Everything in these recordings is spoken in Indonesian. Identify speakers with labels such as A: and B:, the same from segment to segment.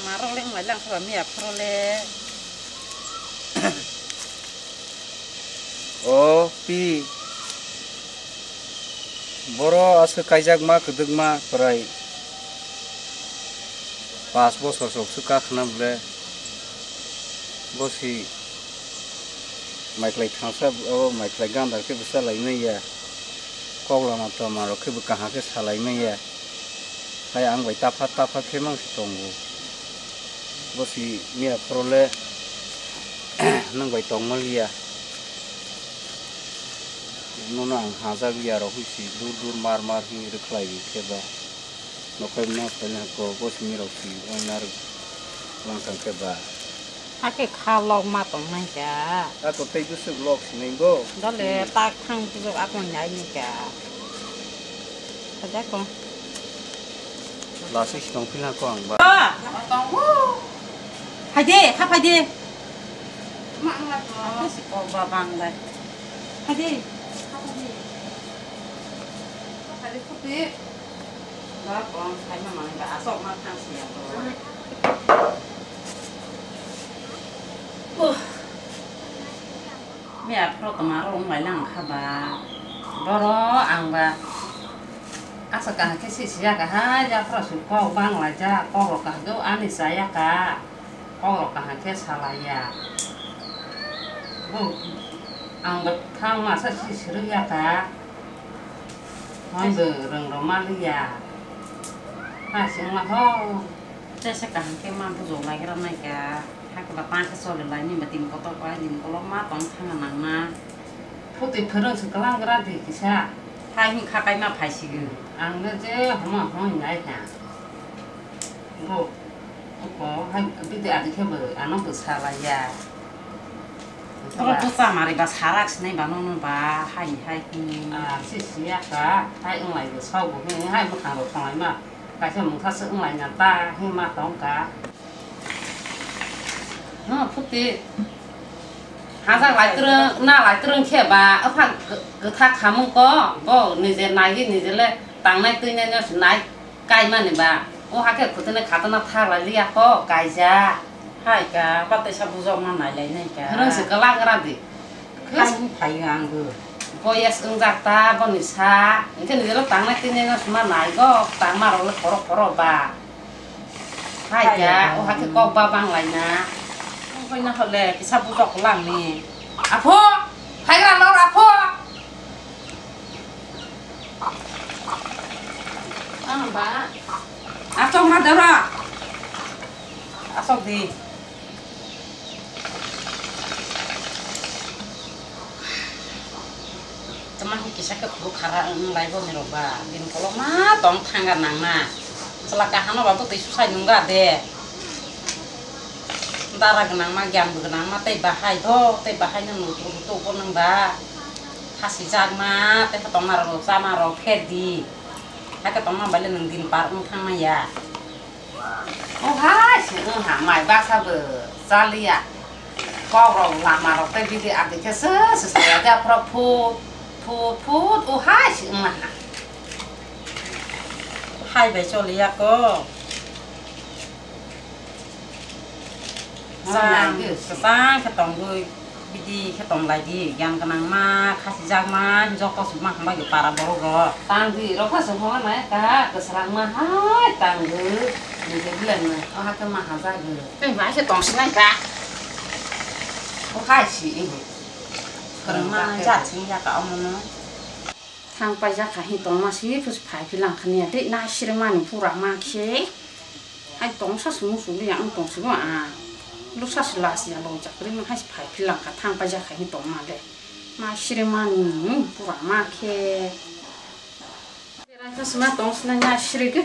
A: marong lek ngai lang khaba mi apro le
B: Oh pi boro aske kaijak ma kedek ma prai 5 bosor sok suka khna bole bosi maiklai thangsa o maiklai gandar ke bisa lai me ya kogla na to maro ke kaha ke salai me ya hai ang bai tafa ke mang si tongu bosi mi aprole nang bai tongol ya nona ang haza biya ro huisi dur mar hi reklai ke ba no kai na pele ko bosi mi ro si onar lang sang ke ba
A: hake khalok ma tong nai ka
B: ako tei du suk lok si nei go
A: dole tak thang tu aku nyai ni ka ada ko
B: la si tong pila ko ang ba
A: tong wu hai de khap hai de ma ang la to si ko ba bang lai hai de hari kopi ba ko hai ma mang ba asok ma thang si ya mẹ pro tama rong ngai lang kha ba boro ang ba asa ka ke si sia ka ha ja pro su ko bang la ja ko ro ka go ani saya ka ko ro ka ke salaya bu ang ba thang ma sa si sir ya ka hoi be rong ro ma li ya ha sing ma ho ja sa ka ke ma bu zo ngai ra nai kaถ้ากับป้าเขาสอนอะไรนี่มาติมก็ต้องไปดินก็ล้มมาต้องทางนั้นมาพูดถึงเพื่อนสุดกลางก็ได้ดีกี่ชาถ้าหิ้งข้าไปมาไผ่สิกืออันนี้เจ้าผมห้องไหนแค่ก็ให้พี่เด็กอาจจะแค่เบอร์อันนั้นเบอร์สาลายาเพราะตัวสามาริบาสารักในบ้านนู้นบ้าให้สิเสียค่ะให้อะไรก็ชอบบุให้บุคคลเราทำอะไรมาการที่มึงถ้าซื้ออะไรงานตาให้มาต้องการพูดดีหาสักหลายตรึงหน้าหลายตรึงแค่บ่าพังก็ทักขามึงก็นี่จะนายที่นี่จะเลยต่างในตัวเนี่ยสินายไก่มันนี่บ่าโอ้หาแค่คนที่ในขาตนาทักหลายเรียกก็ไก่จ้าใช่กะปัตตชาบุจงมันไหนเลยนี่กะเรื่องสิกลางกันดิคือไผ่งานคือพอยสอึงจากตาบนิสานี่คือนี่จะต่างในตัวเนี่ยสิมาไหนก็ต่างมาเราเลยขอรบ่าใช่จ้าโอ้หาแค่ก็บ้าบางไรนะไปนะเขาแลกิชาบุจอกหลังนี่อะพ่อใครกันเราอะพ่อบ้าอะส่งมาเดี๋ยวละอะส่งดีจะมาให้กิชาก็ครุขระอะไรก็ไม่รู้บ้าดินเขาลงมาต้องทางกันหนังมาสลักกะหันมาแบบติดsusah nunggak deh Antara genang mah jam genang mah teh bahai teh bahai nang nutu pun nang ba kasih jagma teh ketong maro sama ro pedi ha ketong mah balen nang din par thang mah ya oh hai si hang mai ba sa be salia ko ro la ma ro teh bidi ade ke se saya ja pro pu oh hai si mah hai be cho lia ko sang kesang ketong gue bidi ketong lagi yang kenang mak kasih jagma joko semua kembali ke para borogo tanggi roka semua naik kak keserang mah hai tanggi ini bulan mah oh hakam mah hazagu bahasa tong sinai kak oh hai si ini kerana jatuh ya kak omno thang pajak kahi tong masih terus pai bilang kenia dek nasi remani pura makie hai tong sa semua sudah yang tong semua lu sa selasi yang loncat kering hai pai bilang katang pajak kahi tong male nasi remani pura makie rasa semua tong senanya sirige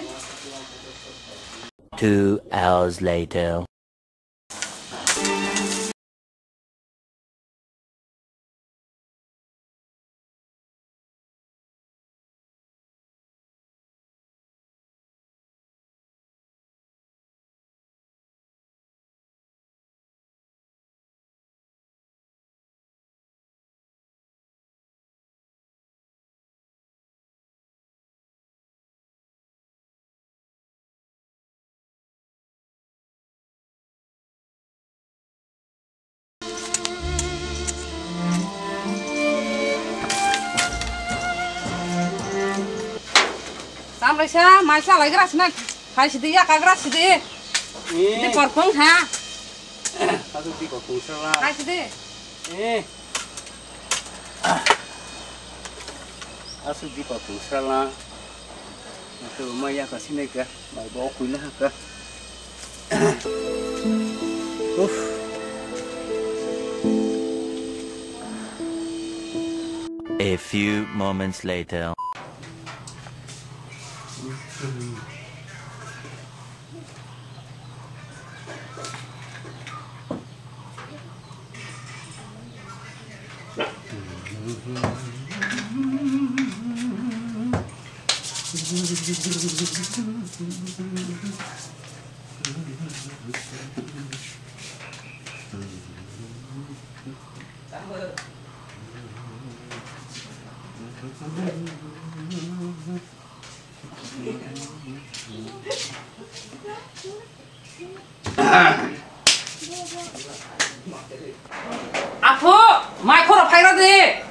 C: 2 hours later.
A: Sampai maisa lagi ras nak. Hai sidi ya kagras sidi. Ini porpong ha.
B: Aduh di porpong salah.
A: Hai sidi.
B: Asu di porpong salah. Itu maya kasih nih kah? Mai bawa kuina kah?
C: A few moments later.
A: Apo, mai koro paira de.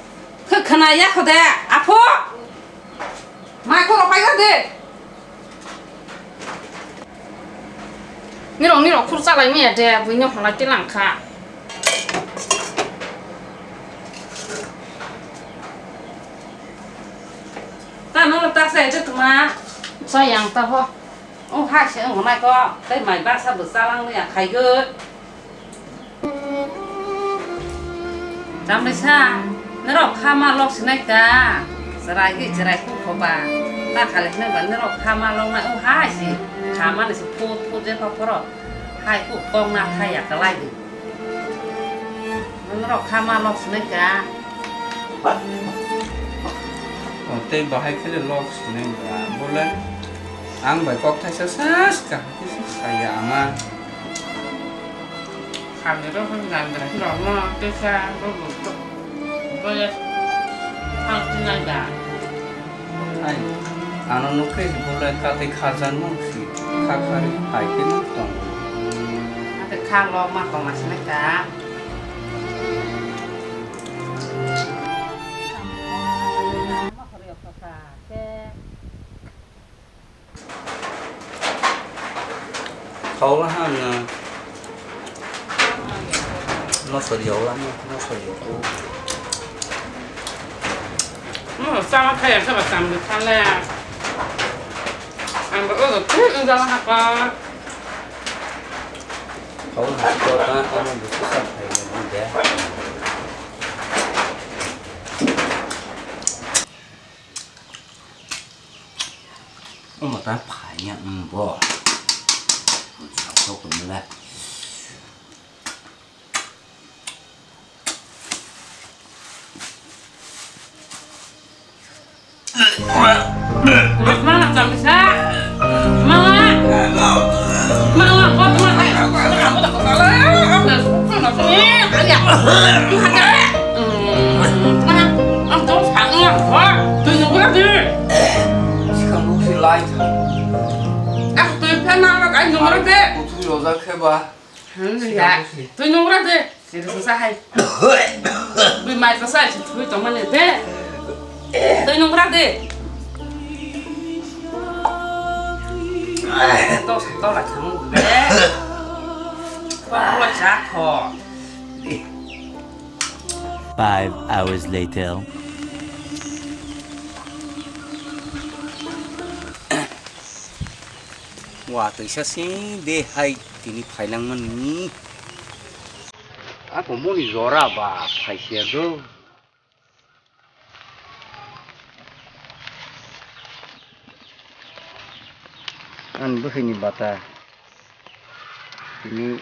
A: Kena ya kode. Apo, mai koro paira de. Nirong kursa lai me de, buino halai ti langka. Ta nó ta sẽ cho tụi mà sayang ta ho. Hai sẽ ở ngoài có cái mày bác sao bữa sao lăng này khai gơ. Sampai sa, nerok hama lok senai ka, serai ku koba. Tak kali ni ban nerok hama lok na hai si, hama ni seput je paporo, hai ku kong na hai ya kelai ni. Nerok hama lok senai ka.
B: Tên bảo hay cái log này là bố lên ăn bài cọc thay sát cả cái xài mà
A: Kami tu kan gambar tu lama desa berutuk, boleh hal tenaga.
B: ai ano nó cái bố lên cả cái khazan nó xí khari hai cái nó tông
A: Ada kalau mak kau masih nak.
B: khâu là hàng nó sờ dầu lắm nó sờ dầu
A: Sama kayak sama sambil kala. Ambil tu enggak lah apa.
B: khâu là cho ta ăn được cái sạch này là gì đấy mà ta phải nhận bỏ sao không cũng lại
A: Mana tak bisa? Mana? Mana? Kau tu mana? Kamu tak kepala? Mana sini? Ayah. Mana? Mana? Am tu sangat. Wah, tu yang berapa?
B: không có gì lại
A: Aku tu kan nak anh yang berapa?
B: tôi rồi ra khai ba
A: Ya, tu yang berapa? Tidak susah hai. Beli mai selesai, tu cuma ni deh. Tu yang berapa? Tao là thằng bé con là chả khó
C: 5 hours later.
B: wah từ xa xí để hay thì ni phải năng mình aku mau ni zora ba phải xe đâu an begini bata ini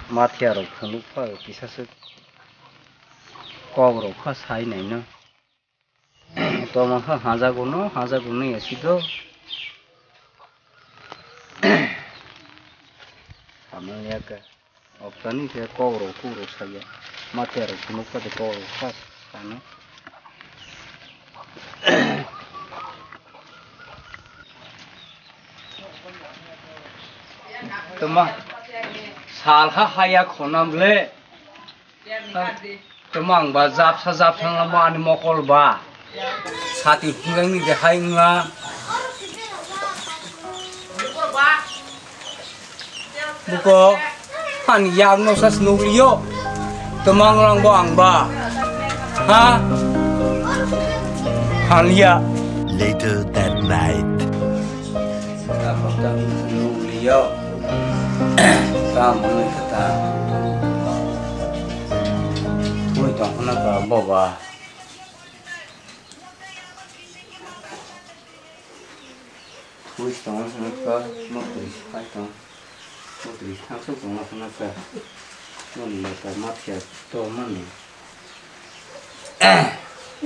B: mati aro phunu pa bisa se kogro kha sai nai no to ma haja gono asi do amanya ka optani ke kogro kuro saya mati aro phunu pa de kogro kha sana Tuma salha haya khonam le tumang ba zap sa zap thang ma ani mokol ba sati hungang ni de hai nga buko han yang no sas nuglio temang lang bo ang ba ha han ya
C: Later that night.
B: apa tak nuglio kamu ni kata tuh itu nak bawa Wis tong sana ka motor hai tong motor thang sok tong sana ka non la ta mathia to man ni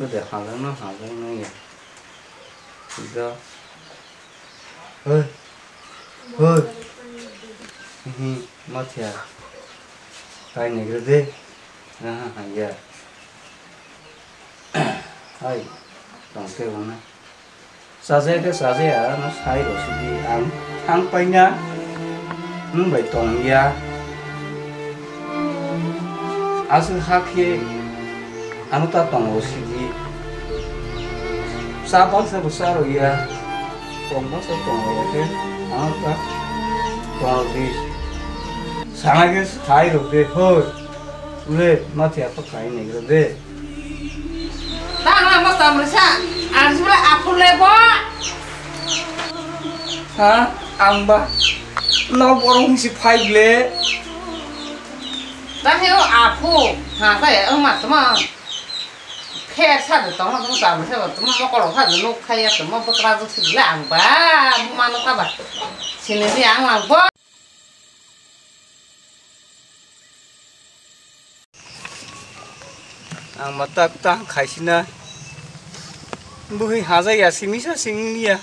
B: de halang no ya sudah hoi hoi mathia kai ne gede ya hai tong ke mana saja ya, nó sai rồi thì đi ăn bay nhá, nó bị tổn ya, asu hakhe, anu ta tổn rồi thì đi, sa bóng sẽ besar rồi ya, tổn bóng sẽ tổn rồi thế, anu ta tổn rồi đi, sáng cái sai rồi đấy, thôi, udah mati apa kain này rồi đấy.
A: Tang mas tamrisa, arsula aku lebo.
B: Ha, ang ba? No borong si five le.
A: Tang hiu aku, ha saya emak teman. Kayak sada teman teman tamrisa, teman mau kalau sada nu kayak teman bekerja sih lang ba, mana kabar? Sini sih ang lang ba.
B: Ang mata ta khaisina. Buhi haza ya simisa singnia.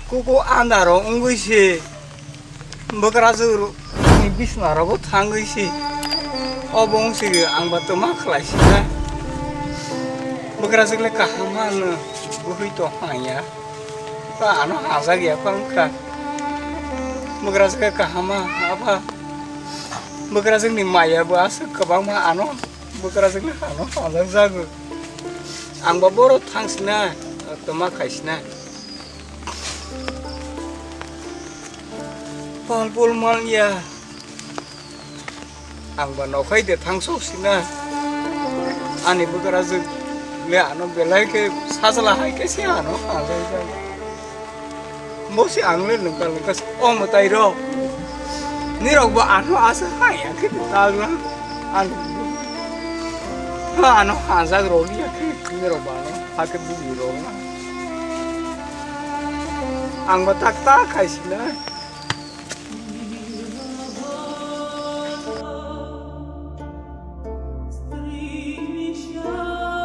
B: Kuko andaro ungui si. Bekerja bis narago tanggui si. Obong si ang batu maklaisina. Bekerja le kahaman buhi to hanya. Pa ano haza ya pangka. Bekerja ke kahama apa? Bekerja ni maya bahasa kebang ma ano. Bekerja ni ano haza zagu. Ang baboro tangsina toma kaisna palpul mal ya ang banokai de tangsok sina ani bekerja le ano belai ke sasala hai ke si ano haza mosi angle lengkal lengkas om tai ro ni rok ba ano asa hai ya ke tagla an ha ano haza ro ni ya Nero bano, pakai bubu ro. Ang batak tak kaisina.